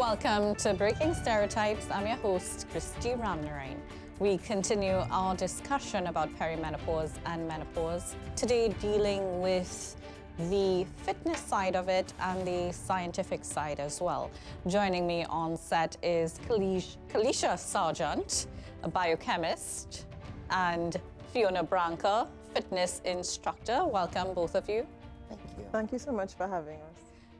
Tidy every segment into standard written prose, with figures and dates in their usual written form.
Welcome to Breaking Stereotypes. I'm your host, Kristy Ramnarine. We continue our discussion about perimenopause and menopause, today dealing with the fitness side of it and the scientific side as well. Joining me on set is Kelesha Sargeant, a biochemist, and Fiona Branker, fitness instructor. Welcome, both of you. Thank you. Thank you so much for having us.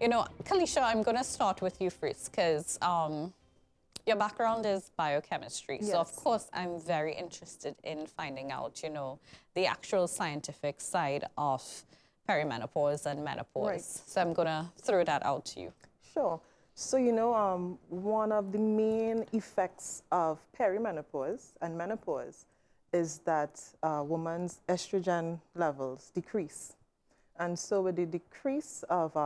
You know, Kelesha, I'm going to start with you first because your background is biochemistry. Yes. So, of course, I'm very interested in finding out, you know, the actual scientific side of perimenopause and menopause. Right. So I'm going to throw that out to you. Sure. So, one of the main effects of perimenopause and menopause is that a woman's estrogen levels decrease. And so with the decrease of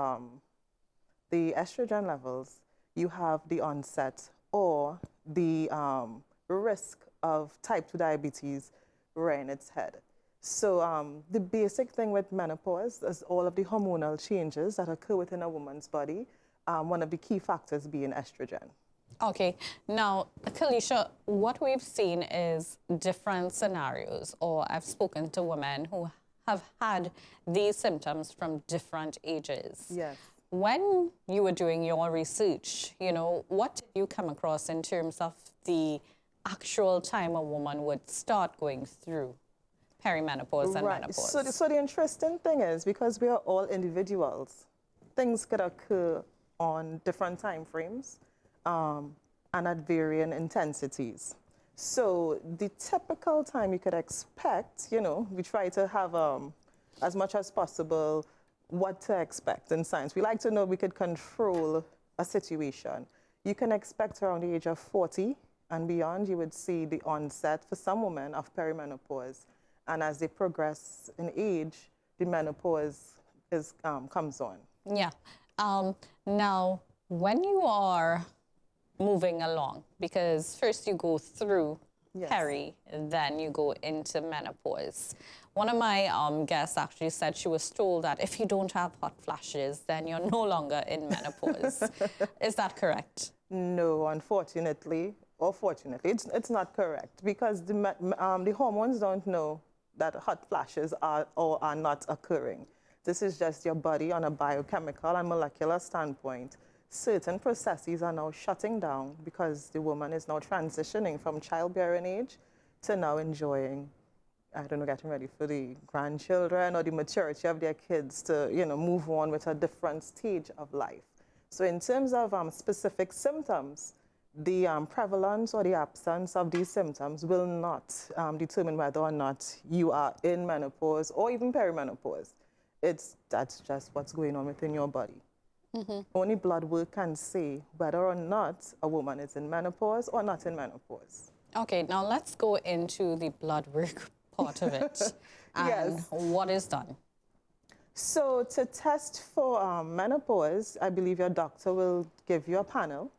the estrogen levels, you have the onset or the risk of type 2 diabetes rearing its head. So the basic thing with menopause is all of the hormonal changes that occur within a woman's body, one of the key factors being estrogen. Okay, now, Kelesha, what we've seen is different scenarios, or I've spoken to women who have had these symptoms from different ages. Yes. When you were doing your research, you know, what did you come across in terms of the actual time a woman would start going through perimenopause and menopause? So the interesting thing is, because we are all individuals, things could occur on different time frames and at varying intensities. So the typical time you could expect, you know, we try to have as much as possible what to expect in science. We like to know we could control a situation. You can expect around the age of 40 and beyond, you would see the onset for some women of perimenopause. And as they progress in age, the menopause comes on. Yeah. Now, when you are moving along, because first you go through peri, then you go into menopause. One of my guests actually said she was told that if you don't have hot flashes, then you're no longer in menopause. Is that correct? No, unfortunately, or fortunately, it's not correct, because the hormones don't know that hot flashes are or are not occurring. This is just your body on a biochemical and molecular standpoint. Certain processes are now shutting down because the woman is now transitioning from childbearing age to now enjoying, I don't know, getting ready for the grandchildren or the maturity of their kids to, you know, move on with a different stage of life. So in terms of specific symptoms, the prevalence or the absence of these symptoms will not determine whether or not you are in menopause or even perimenopause. That's just what's going on within your body. Mm-hmm. Only blood work can say whether or not a woman is in menopause or not in menopause. Okay, now let's go into the blood work part of it. And what is done? So to test for menopause, I believe your doctor will give you a panel.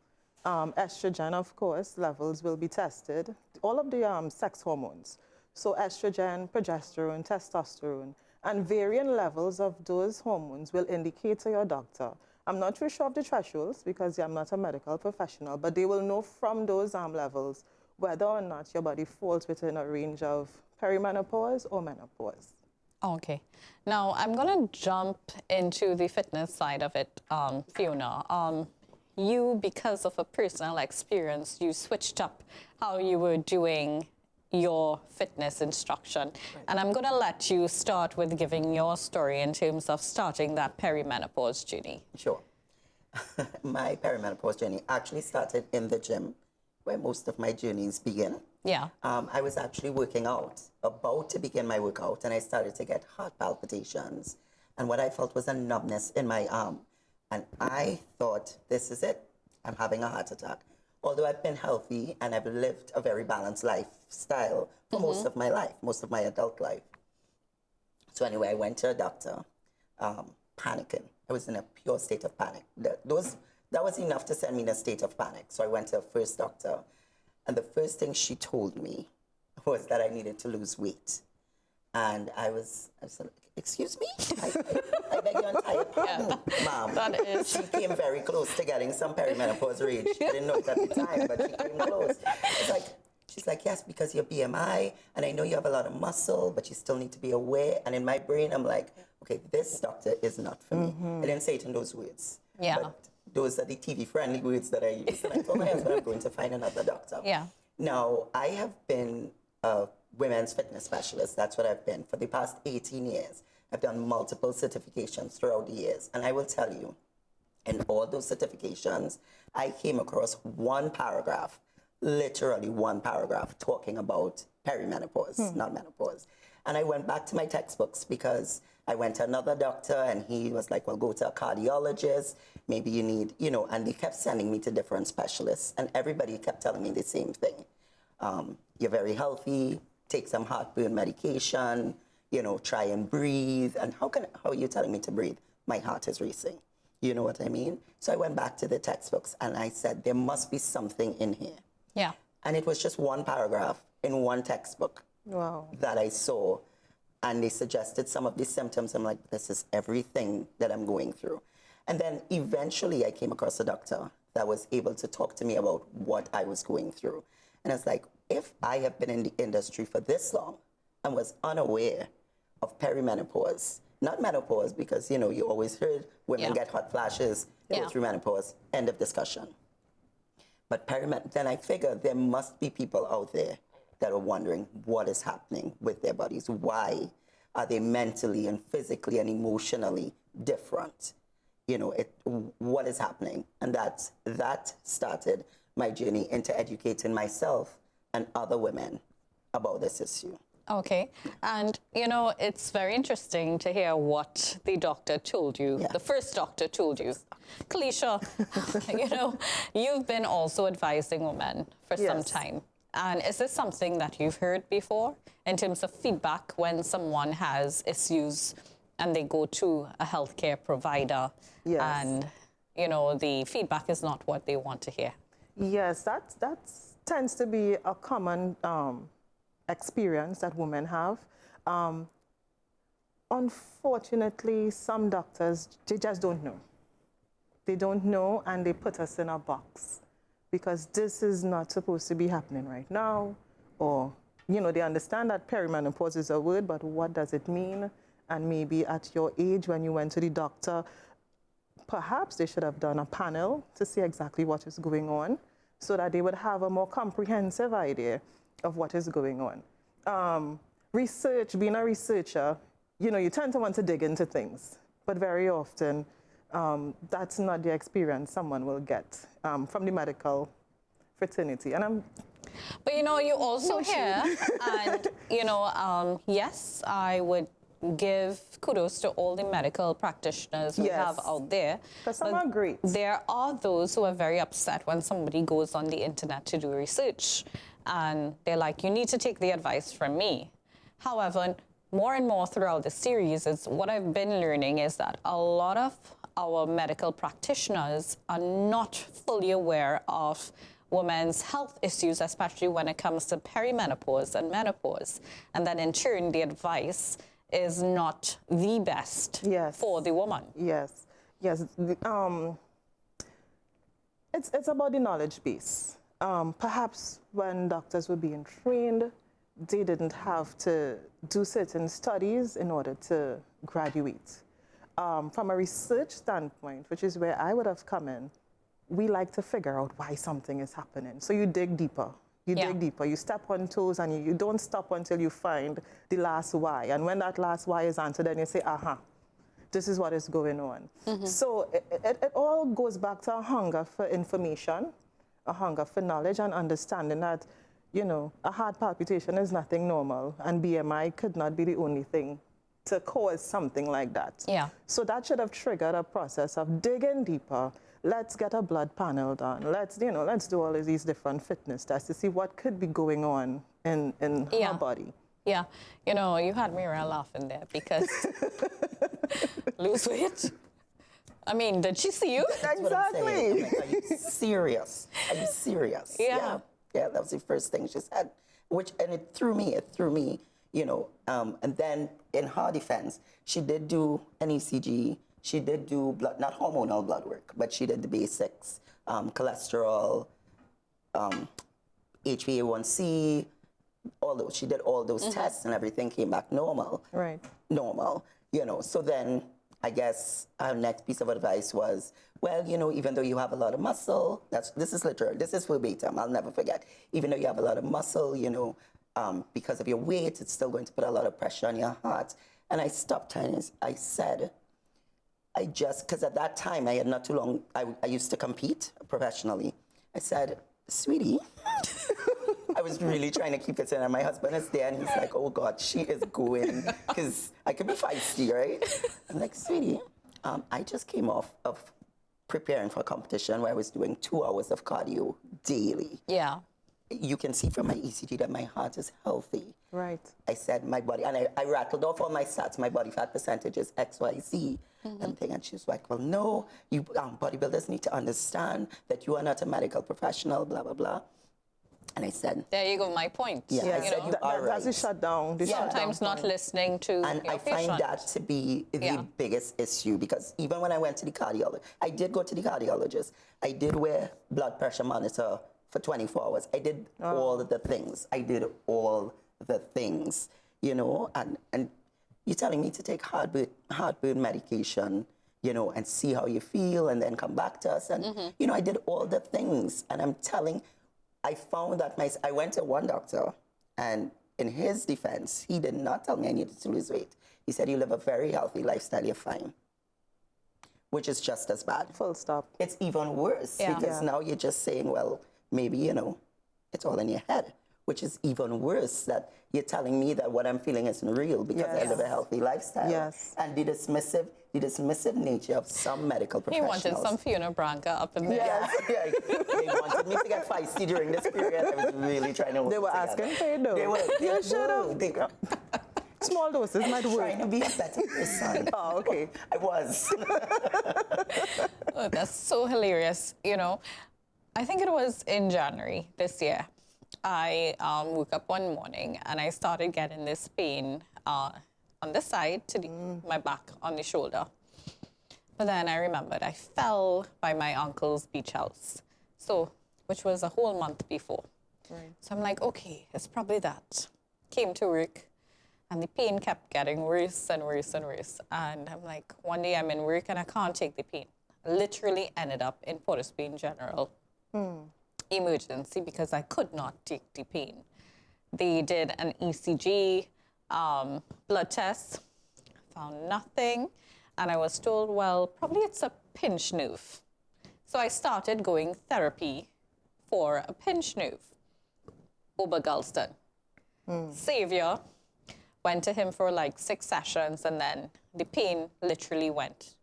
Estrogen, of course, levels will be tested. All of the sex hormones. So estrogen, progesterone, testosterone, and varying levels of those hormones will indicate to your doctor. I'm not too sure of the thresholds because I'm not a medical professional, but they will know from those levels whether or not your body falls within a range of perimenopause or menopause. Okay. Now, I'm going to jump into the fitness side of it, Fiona. You, because of a personal experience, you switched up how you were doing your fitness instruction. Right. And I'm going to let you start with giving your story in terms of starting that perimenopause journey. Sure. My perimenopause journey actually started in the gym, where most of my journeys begin. Yeah. I was actually working out, about to begin my workout, and I started to get heart palpitations. And what I felt was a numbness in my arm. And I thought, this is it. I'm having a heart attack. Although I've been healthy and I've lived a very balanced lifestyle for most of my life, most of my adult life. So anyway, I went to a doctor, panicking. I was in a pure state of panic. That was enough to send me in a state of panic. So I went to a first doctor, and the first thing she told me was that I needed to lose weight. And I was like, excuse me? I beg your entire pardon, ma'am. That is. She came very close to getting some perimenopause rage. I didn't know it at the time, but she came close. It's like, she's like, yes, because your BMI, and I know you have a lot of muscle, but you still need to be aware. And in my brain, I'm like, okay, this doctor is not for me. I didn't say it in those words. Yeah. But those are the TV-friendly words that I use. And I told my husband I'm going to find another doctor. Yeah. Now, I have been a women's fitness specialist. That's what I've been for the past 18 years. I've done multiple certifications throughout the years. And I will tell you, in all those certifications, I came across one paragraph, literally one paragraph, talking about perimenopause, not menopause. And I went back to my textbooks because I went to another doctor and he was like, well, go to a cardiologist. Maybe you need, and they kept sending me to different specialists. And everybody kept telling me the same thing. You're very healthy, take some heartburn medication, try and breathe. And how are you telling me to breathe? My heart is racing. You know what I mean? So I went back to the textbooks and I said, there must be something in here. Yeah. And it was just one paragraph in one textbook that I saw. And they suggested some of these symptoms. I'm like, this is everything that I'm going through. And then eventually I came across a doctor that was able to talk to me about what I was going through. And I was like, if I have been in the industry for this long and was unaware of perimenopause, not menopause, because, you always heard women get hot flashes, they go through menopause, end of discussion. But then I figure there must be people out there that are wondering what is happening with their bodies. Why are they mentally and physically and emotionally different? What is happening? And that started my journey into educating myself and other women about this issue. Okay. And, it's very interesting to hear what the doctor told you, the first doctor told you. Kelesha, you've been also advising women for some time. And is this something that you've heard before in terms of feedback when someone has issues and they go to a healthcare provider and, the feedback is not what they want to hear? Yes, that tends to be a common experience that women have. Unfortunately, some doctors, they just don't know. They don't know and they put us in a box because this is not supposed to be happening right now. Or, they understand that perimenopause is a word, but what does it mean? And maybe at your age when you went to the doctor, perhaps they should have done a panel to see exactly what is going on so that they would have a more comprehensive idea of what is going on. Research, being a researcher, you tend to want to dig into things, but very often that's not the experience someone will get from the medical fraternity. And But you also hear, and yes, I would give kudos to all the medical practitioners we have out there. Because some are great. There are those who are very upset when somebody goes on the internet to do research and they're like, you need to take the advice from me. However, more and more throughout the series, what I've been learning is that a lot of our medical practitioners are not fully aware of women's health issues, especially when it comes to perimenopause and menopause. And then in turn, the advice is not the best for the woman. Yes. It's about the knowledge base. Perhaps when doctors were being trained, they didn't have to do certain studies in order to graduate. From a research standpoint, which is where I would have come in, we like to figure out why something is happening. So you dig deeper. Dig deeper. You step on toes and you don't stop until you find the last why. And when that last why is answered, then you say, aha, this is what is going on. So it all goes back to a hunger for information, a hunger for knowledge and understanding that, a heart palpitation is nothing normal and BMI could not be the only thing to cause something like that. So that should have triggered a process of digging deeper. Let's get a blood panel done. Let's do all of these different fitness tests to see what could be going on in her body. Yeah, you had me real laughing there because lose weight. I mean, did she see you? That's exactly. What I'm saying. Are you serious? Are you serious? Yeah. Yeah, that was the first thing she said. And it threw me. you know. And then in her defense, she did do an ECG. She did do blood, not hormonal blood work, but she did the basics, cholesterol, HbA1c, all those. She did all those tests and everything came back normal. Right. Normal, you know. So then I guess our next piece of advice was, well, you know, even though you have a lot of muscle, this is literal, this is verbatim, I'll never forget. Even though you have a lot of muscle, you know, because of your weight, it's still going to put a lot of pressure on your heart. And I stopped her and I said, because at that time, I had not too long, I used to compete professionally. I said, sweetie, I was really trying to keep it in, and my husband is there, and he's like, oh God, she is going, because I could be feisty, right? I'm like, sweetie, I just came off of preparing for a competition where I was doing 2 hours of cardio daily. Yeah. You can see from my ECG that my heart is healthy. Right. I said my body, and I rattled off all my stats. My body fat percentage is X, Y, Z, and thing. And she's like, well, no, you bodybuilders need to understand that you are not a medical professional, blah, blah, blah. And I said, There you go, my point. Yeah, I said, you are That's the right. shutdown. The Sometimes shutdown not point. listening to And your I find patient. that to be the biggest issue, because even when I went to the cardiologist, I did go to the cardiologist. I did wear blood pressure monitor for 24 hours. I did all of the things. I did all the things, you know, and you're telling me to take heartburn medication, you know, and see how you feel and then come back to us. And, you know, I did all the things. And I'm telling, I found that I went to one doctor, and in his defense, he did not tell me I needed to lose weight. He said, you live a very healthy lifestyle, you're fine, which is just as bad. Full stop. It's even worse because now you're just saying, well, maybe, you know, it's all in your head, which is even worse, that you're telling me that what I'm feeling isn't real because I live a healthy lifestyle. Yes. And the dismissive nature of some medical He professionals. wanted some Fiona Branker up in there. Yeah, they wanted me to get feisty during this period. I was really trying to work They were together. asking for it, though. They were. You should have. They were Small doses might work. trying to be a better person. Oh, okay. I was. Oh, that's so hilarious. You know, I think it was in January this year. I woke up one morning and I started getting this pain on the side to my back, on the shoulder. But then I remembered I fell by my uncle's beach house, which was a whole month before. Right. So I'm like, okay, it's probably that. Came to work, and the pain kept getting worse and worse and worse. And I'm like, one day I'm in work and I can't take the pain. I literally ended up in Port of Spain General emergency because I could not take the pain. They did an ECG, blood test, found nothing. And I was told, well, probably it's a pinched nerve. So I started going therapy for a pinched nerve. Obergalston. Savior. Went to him for like 6 sessions, and then the pain literally went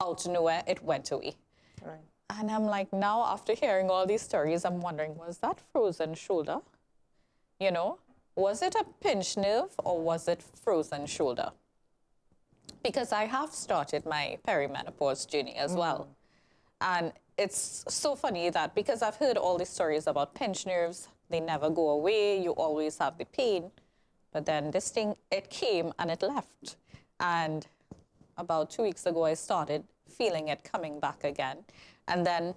out of nowhere. It went away. Right. And I'm like, now after hearing all these stories, I'm wondering, was that frozen shoulder? You know, was it a pinched nerve or was it frozen shoulder? Because I have started my perimenopause journey as well. And it's so funny that because I've heard all these stories about pinched nerves, they never go away, you always have the pain. But then this thing, it came and it left. And about 2 weeks ago, I started feeling it coming back again. And then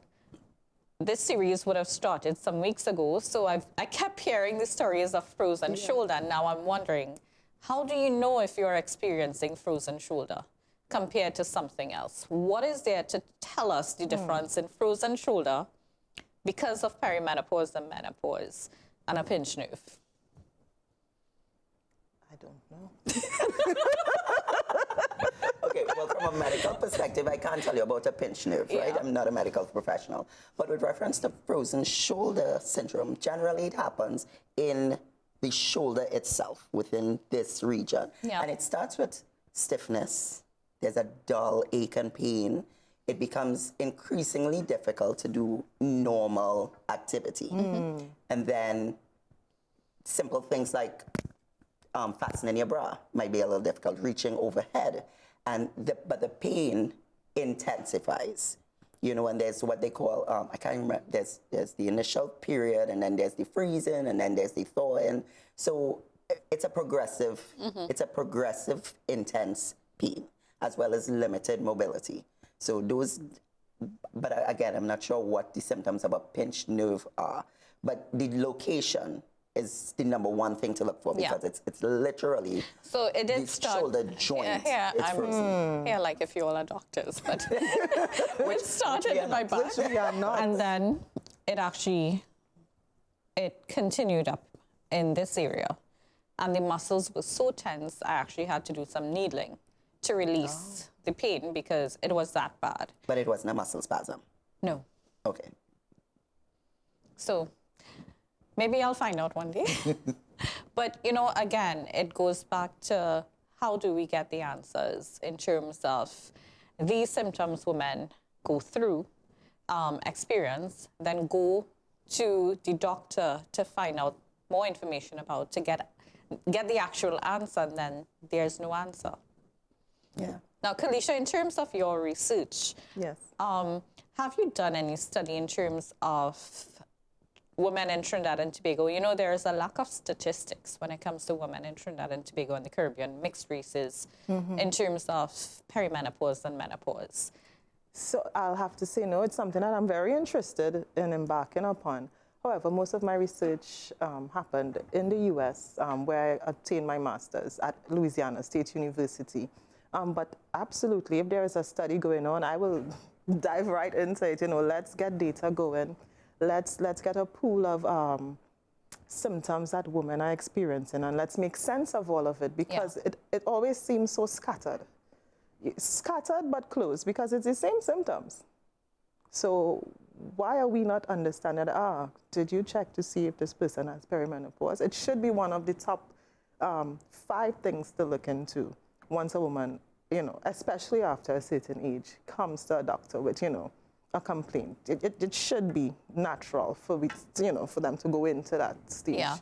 this series would have started some weeks ago. So I kept hearing the stories of frozen shoulder. And now I'm wondering, how do you know if you're experiencing frozen shoulder compared to something else? What is there to tell us the difference in frozen shoulder because of perimenopause and menopause and a pinched nerve? I don't know. Okay, well, from a medical perspective, I can't tell you about a pinched nerve, right? I'm not a medical professional. But with reference to frozen shoulder syndrome, generally it happens in the shoulder itself, within this region. Yeah. And it starts with stiffness. There's a dull ache and pain. It becomes increasingly difficult to do normal activity. And then simple things like fastening your bra might be a little difficult, reaching overhead. But the pain intensifies, you know, and there's what they call, I can't remember, there's the initial period, and then there's the freezing, and then there's the thawing. So it's a progressive, it's a progressive, intense pain, as well as limited mobility. So those, but again, I'm not sure what the symptoms of a pinched nerve are, but the location is the number one thing to look for, because it's literally so it did the start, shoulder joint. here It's frozen. here like if you all are doctors, but it started in my back, Which we are not. and then it continued up in this area, and the muscles were so tense I actually had to do some needling to release the pain because it was that bad. But it wasn't a muscle spasm. No. Okay. So maybe I'll find out one day. But, you know, again, it goes back to how do we get the answers in terms of these symptoms women go through, experience, then go to the doctor to find out more information about, to get the actual answer, and then there's no answer. Yeah. Now, Kelesha, in terms of your research, Yes. have you done any study in terms of women in Trinidad and Tobago? You know, there is a lack of statistics when it comes to women in Trinidad and Tobago and the Caribbean, mixed races, in terms of perimenopause and menopause. So I'll have to say no. It's something that I'm very interested in embarking upon. However, most of my research happened in the U.S., where I obtained my master's at Louisiana State University. But absolutely, if there is a study going on, I will dive right into it. You know, let's get data going. Let's get a pool of symptoms that women are experiencing, and let's make sense of all of it, because it always seems so scattered. Scattered but close, because it's the same symptoms. So why are we not understanding, did you check to see if this person has perimenopause? It should be one of the top 5 things to look into once a woman, you know, especially after a certain age, comes to a doctor with, you know, a complaint. It should be natural for them to go into that stage. Yeah.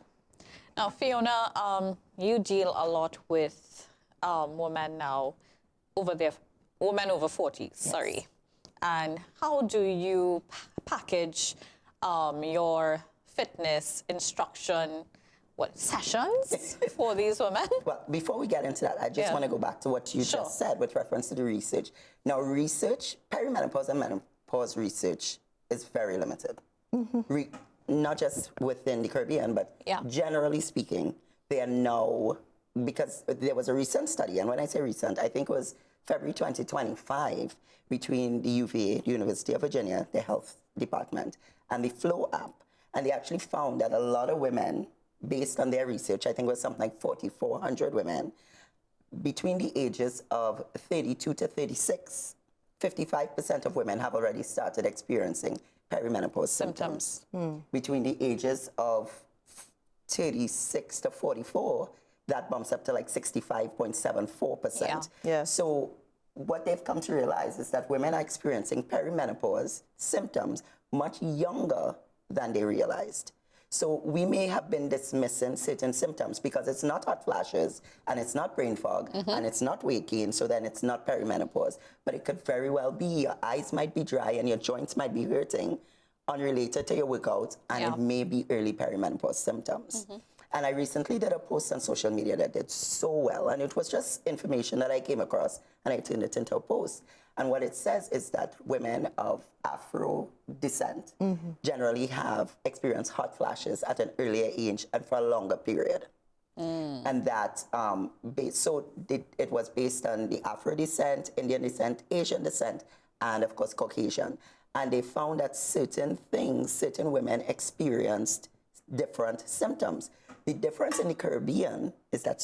Now, Fiona, you deal a lot with women now, women over 40, sorry. And how do you package your fitness instruction, sessions for these women? Well, before we get into that, I just want to go back to what you just said with reference to the research. Now, perimenopause and menopause research is very limited. Not just within the Caribbean, but generally speaking, they are now, because there was a recent study, and when I say recent, I think it was February 2025, between the UVA, the University of Virginia, the health department, and the Flow app. And they actually found that a lot of women, based on their research, I think it was something like 4,400 women, between the ages of 32 to 36, 55% of women have already started experiencing perimenopause symptoms. Between the ages of 36 to 44, that bumps up to like 65.74%. Yeah. So what they've come to realize is that women are experiencing perimenopause symptoms much younger than they realized. So we may have been dismissing certain symptoms because it's not hot flashes, and it's not brain fog, and it's not weight gain, so then it's not perimenopause. But it could very well be your eyes might be dry and your joints might be hurting, unrelated to your workout, and it may be early perimenopause symptoms. And I recently did a post on social media that did so well, and it was just information that I came across, and I turned it into a post. And what it says is that women of Afro descent generally have experienced hot flashes at an earlier age and for a longer period. And that, it was based on the Afro descent, Indian descent, Asian descent, and of course Caucasian. And they found that certain women experienced different symptoms. The difference in the Caribbean is that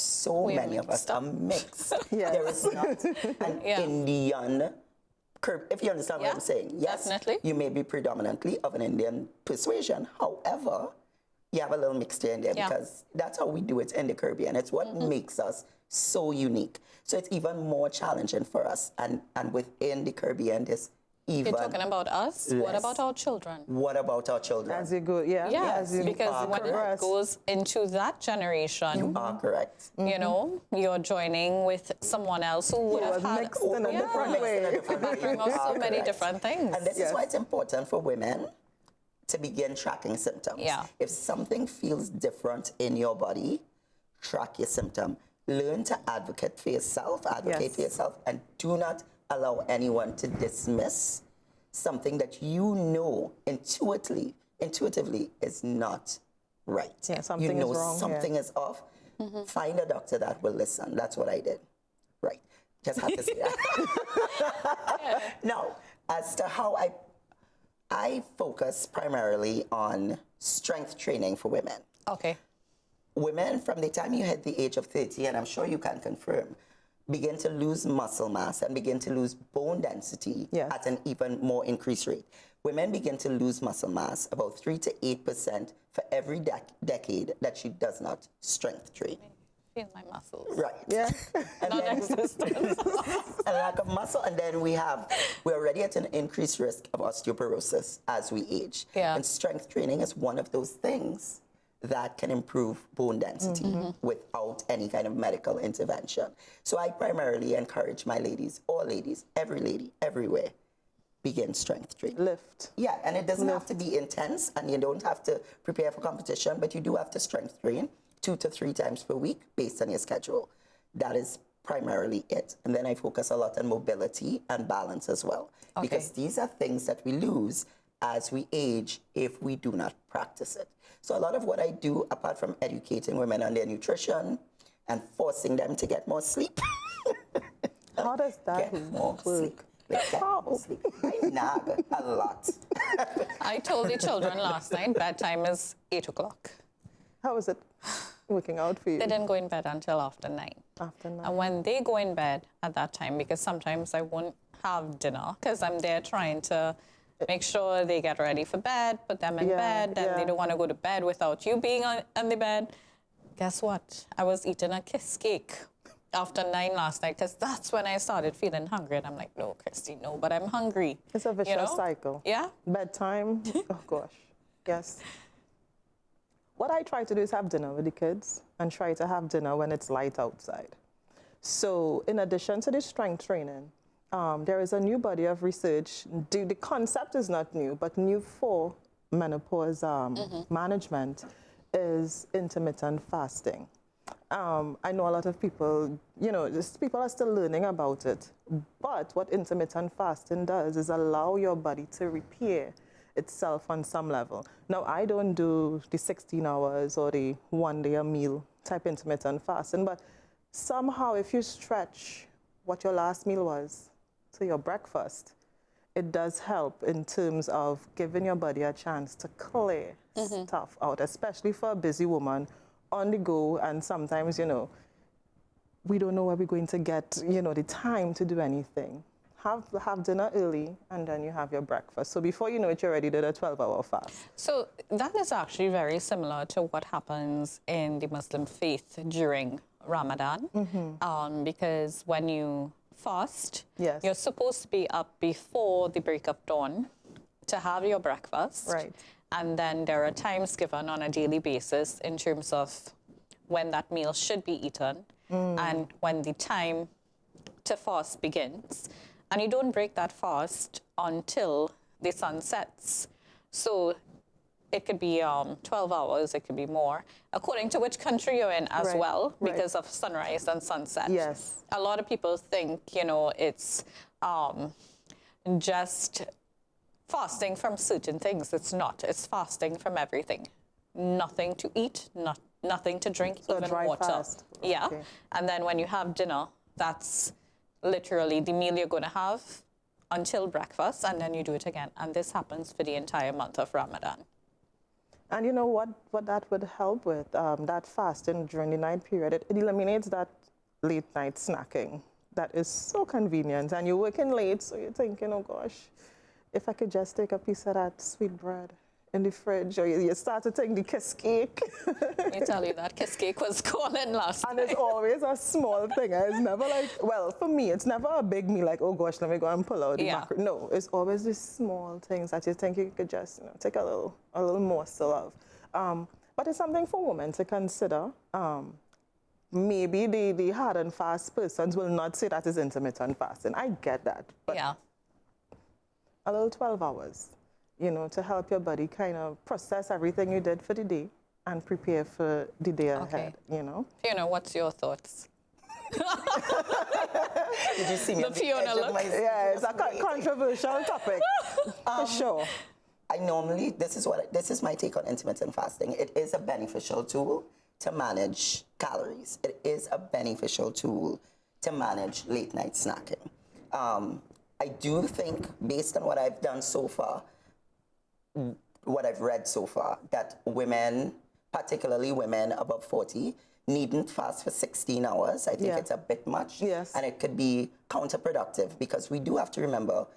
many of us are mixed. There is not an Indian, if you understand what I'm saying. Yes, definitely. You may be predominantly of an Indian persuasion. However, you have a little mixture in there because that's how we do it in the Caribbean. It's what makes us so unique. So it's even more challenging for us. And within the Caribbean, there's even You're talking about us? less. What about our children? What about our children? As you go, Yes, as you because when it goes into that generation, You are correct. you know, you're joining with someone else who would have was had mixed in a different way. background of so many different things. And this is why it's important for women to begin tracking symptoms. Yeah. If something feels different in your body, track your symptom. Learn to advocate for yourself, advocate for yourself, and do not allow anyone to dismiss something that you know intuitively is not right. Yeah, something is wrong. Something is off. Find a doctor that will listen. That's what I did. Right. Just have to say that. Now, as to how I focus primarily on strength training for women. Okay. Women, from the time you hit the age of 30, and I'm sure you can confirm, begin to lose muscle mass and begin to lose bone density at an even more increased rate. Women begin to lose muscle mass about 3 to 8% for every decade that she does not strength train. Feel my muscles. Right. Yeah. Non-existent. A lack of muscle, and then we're already at an increased risk of osteoporosis as we age. Yeah. And strength training is one of those things that can improve bone density without any kind of medical intervention. So I primarily encourage my ladies, all ladies, every lady, everywhere, begin strength training. Lift. Yeah, and it doesn't have to be intense, and you don't have to prepare for competition, but you do have to strength train 2 to 3 times per week based on your schedule. That is primarily it. And then I focus a lot on mobility and balance as well. Okay. Because these are things that we lose as we age if we do not practice it. So a lot of what I do, apart from educating women on their nutrition and forcing them to get more sleep. How does that Get more work? sleep. Get more sleep. I nag a lot. I told the children last night bedtime is 8 o'clock. How is it working out for you? They didn't go in bed until after 9. After 9. And when they go in bed at that time, because sometimes I won't have dinner because I'm there trying to make sure they get ready for bed, put them in bed, and they don't want to go to bed without you being on the bed. Guess what? I was eating a kiss cake after 9 last night because that's when I started feeling hungry. And I'm like, no, Kristy, no, but I'm hungry. It's a vicious cycle. Yeah. Bedtime. Oh, gosh. Yes. What I try to do is have dinner with the kids and try to have dinner when it's light outside. So in addition to the strength training, there is a new body of research. The concept is not new, but new for menopause management is intermittent fasting. I know a lot of people, people are still learning about it. But what intermittent fasting does is allow your body to repair itself on some level. Now, I don't do the 16 hours or the 1 day a meal type intermittent fasting, but somehow if you stretch what your last meal was to your breakfast, it does help in terms of giving your body a chance to clear stuff out, especially for a busy woman on the go. And sometimes, we don't know where we're going to get, the time to do anything. Have dinner early, and then you have your breakfast. So before you know it, you already did a 12-hour fast. So that is actually very similar to what happens in the Muslim faith during Ramadan. Because when you fast, you're supposed to be up before the break of dawn to have your breakfast. Right. And then there are times given on a daily basis in terms of when that meal should be eaten and when the time to fast begins. And you don't break that fast until the sun sets. So it could be 12 hours, it could be more, according to which country you're in as well, because of sunrise and sunset. Yes. A lot of people think, it's just fasting from certain things. It's not. It's fasting from everything. Nothing to eat, nothing to drink, So even dry water. fast. Yeah. Okay. And then when you have dinner, that's literally the meal you're going to have until breakfast, and then you do it again. And this happens for the entire month of Ramadan. And you know what that would help with? That fasting during the night period, it eliminates that late night snacking. That is so convenient. And you're working late, so you're thinking, oh gosh, if I could just take a piece of that sweet bread in the fridge, or you start to take the kiss cake. Let me tell you, that kiss cake was calling last And night. it's always a small thing. It's never like, well, for me, it's never a big meal like, oh gosh, let me go and pull out the macaroni. No, it's always these small things that you think you could just take a little morsel of. But it's something for women to consider. Maybe the hard and fast persons will not say that is intermittent fasting. I get that. But a little 12 hours, to help your body kind of process everything you did for the day and prepare for the day Okay. ahead, you know? Fiona, what's your thoughts? Did you see me The on the Fiona edge of look? my Yeah, it's a just waiting? controversial topic, for sure. I normally, this is my take on intermittent fasting. It is a beneficial tool to manage calories. It is a beneficial tool to manage late night snacking. I do think, based on what I've done so far, what I've read so far, that women, particularly women above 40, needn't fast for 16 hours. I think Yeah. it's a bit much. Yes. And it could be counterproductive because we do have to remember,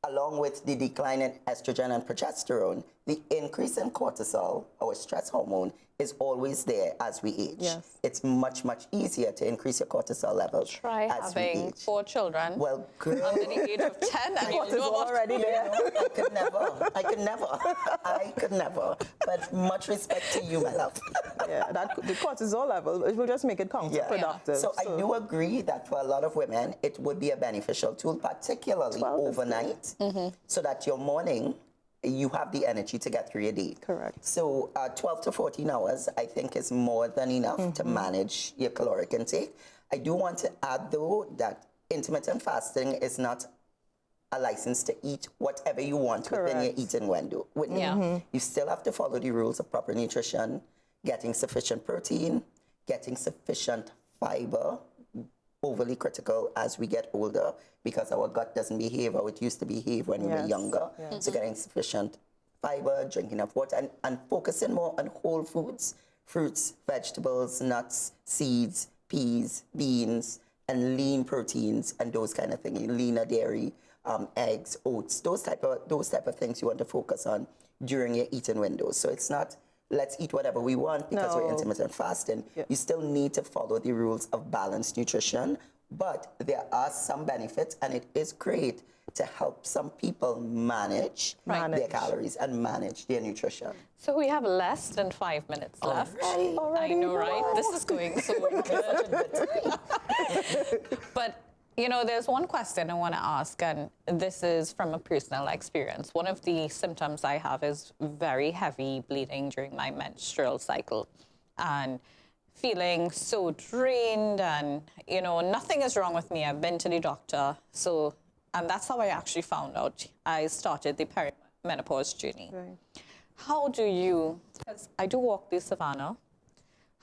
along with the decline in estrogen and progesterone, the increase in cortisol, our stress hormone, is always there as we age. Yes. It's much, much easier to increase your cortisol levels Try as we having age. 4 children Well, girl, under the age of 10 and you'll What is know about already there? I could never. I could never. But much respect to you, my love. Yeah, the cortisol level, it will just make it counterproductive. So I do agree that for a lot of women, it would be a beneficial tool, particularly 12 is overnight, so that your morning, you have the energy to get through your day. Correct. So 12 to 14 hours, I think, is more than enough to manage your caloric intake. I do want to add, though, that intermittent fasting is not a license to eat whatever you want within your Correct. eating window. Yeah. You still have to follow the rules of proper nutrition, getting sufficient protein, getting sufficient fiber, overly critical as we get older because our gut doesn't behave how it used to behave when we were Yes. younger. Yes. So getting sufficient fiber, drinking enough water, and focusing more on whole foods, fruits, vegetables, nuts, seeds, peas, beans, and lean proteins and those kind of things, leaner dairy, eggs, oats, those type of things you want to focus on during your eating windows. So it's not let's eat whatever we want because we're No. intermittent fasting. Yeah. You still need to follow the rules of balanced nutrition, but there are some benefits, and it is great to help some people manage their Manage. calories and manage their nutrition. So we have less than 5 minutes left. I know, right? This is going so good. But, you know, there's one question I want to ask, and this is from a personal experience. One of the symptoms I have is very heavy bleeding during my menstrual cycle and feeling so drained, and, you know, nothing is wrong with me. I've been to the doctor. And that's how I actually found out I started the perimenopause journey. Right. How do you, because I do walk the savannah,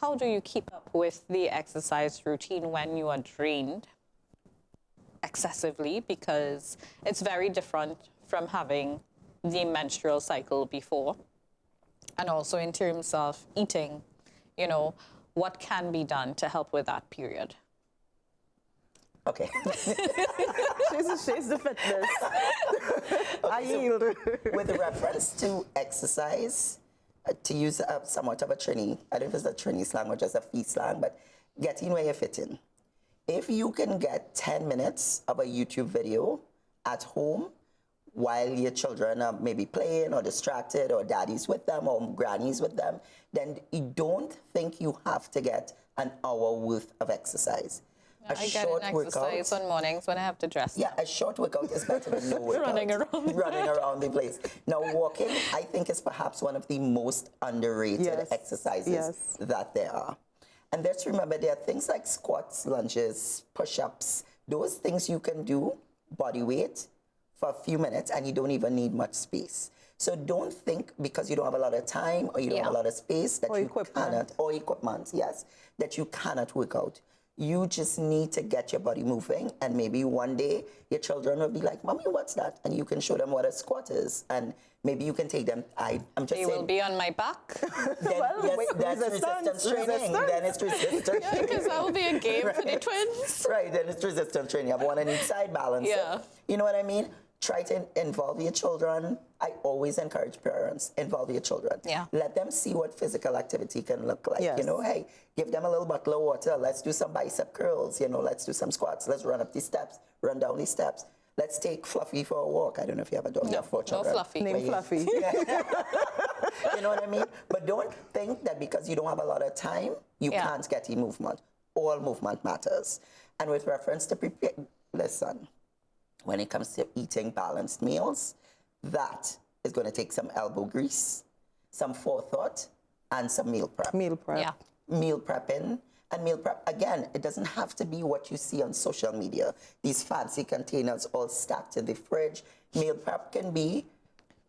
how do you keep up with the exercise routine when you are drained excessively? Because it's very different from having the menstrual cycle before. And also in terms of eating, you know, what can be done to help with that period? Okay. She's the fitness. I yield. With reference to exercise, to use somewhat of a Trini, I don't know if it's a Trini slang or just a fee slang, but getting where you fit in. If you can get 10 minutes of a YouTube video at home while your children are maybe playing or distracted or daddy's with them or granny's with them, then you don't think you have to get an hour worth of exercise. I get an exercise on mornings when I have to dress. Yeah, a short workout is better than no workout. Running around. Running around the place. Now, walking, I think, is perhaps one of the most underrated Yes. exercises Yes. that there are. And let's remember, there are things like squats, lunges, push-ups, those things you can do, body weight, for a few minutes, and you don't even need much space. So don't think because you don't have a lot of time or you don't have a lot of space that Or you equipment. cannot, or equipment, yes, that you cannot work out. You just need to get your body moving, and maybe one day your children will be like, "Mommy, what's that?" And you can show them what a squat is, and maybe you can take them. I'm just They saying. will be on my back. Then, Well, yes, wait, that's resistance training. Then it's resistance training. Because that will be a game for the twins. Right, then it's resistance training. You have one on each side, balance it. Yeah. You know what I mean? Try to involve your children. I always encourage parents, involve your children. Yeah. Let them see what physical activity can look like. Yes. You know, hey, give them a little bottle of water. Let's do some bicep curls. You know, let's do some squats. Let's run up these steps, run down these steps. Let's take Fluffy for a walk. I don't know if you have a dog. You have 4 No children. Fluffy. Name Fluffy. You know what I mean? But don't think that because you don't have a lot of time, you Yeah. can't get in movement. All movement matters. And with reference to prepare, listen, when it comes to eating balanced meals, that is going to take some elbow grease, some forethought, and some meal prep. Meal prep. Yeah. Meal prepping. And meal prep, again, it doesn't have to be what you see on social media. These fancy containers all stacked in the fridge. Meal prep can be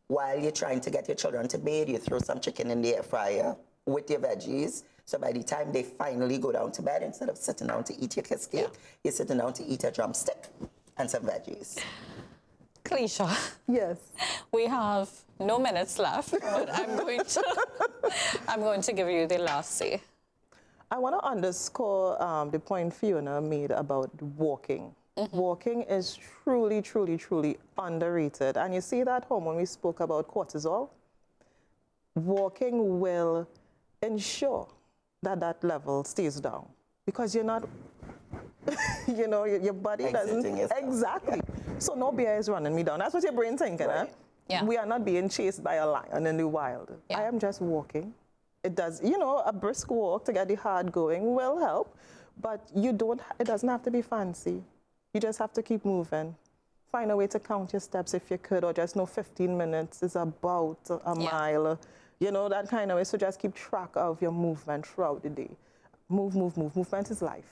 while you're trying to get your children to bed, you throw some chicken in the air fryer with your veggies. So by the time they finally go down to bed, instead of sitting down to eat your kiss cake, you're sitting down to eat a drumstick and some veggies. Kelesha, Yes. we have no minutes left, but I'm going to give you the last say. I want to underscore the point Fiona made about walking. Walking is truly, truly, truly underrated. And you see that hormone we spoke about, cortisol? Walking will ensure that that level stays down because you're not, you know, your body doesn't. Exiting yourself. Exactly. So no bear is running me down. That's what your brain thinking, Right. huh? Yeah. We are not being chased by a lion in the wild. Yeah. I am just walking. It does, you know, a brisk walk to get the heart going will help, but you don't, it doesn't have to be fancy. You just have to keep moving. Find a way to count your steps if you could, or just know 15 minutes is about a mile, you know, that kind of way. So just keep track of your movement throughout the day. Move, move, move. Movement is life,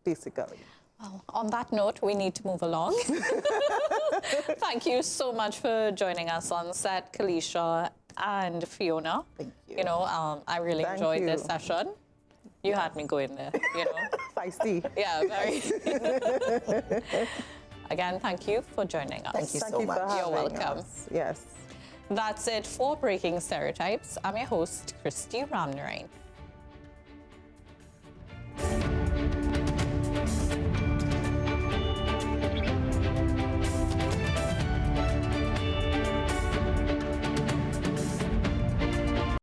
basically. Well, on that note, we need to move along. Thank you so much for joining us on set, Kelesha and Fiona. Thank you. You know, I really Thank enjoyed this you. session. You had me going there, you know. Feisty. Yeah, very. Again, thank you for joining us. Thank you Thank so you for much. having You're welcome. us. Yes. That's it for Breaking Stereotypes. I'm your host, Kristy Ramnarine.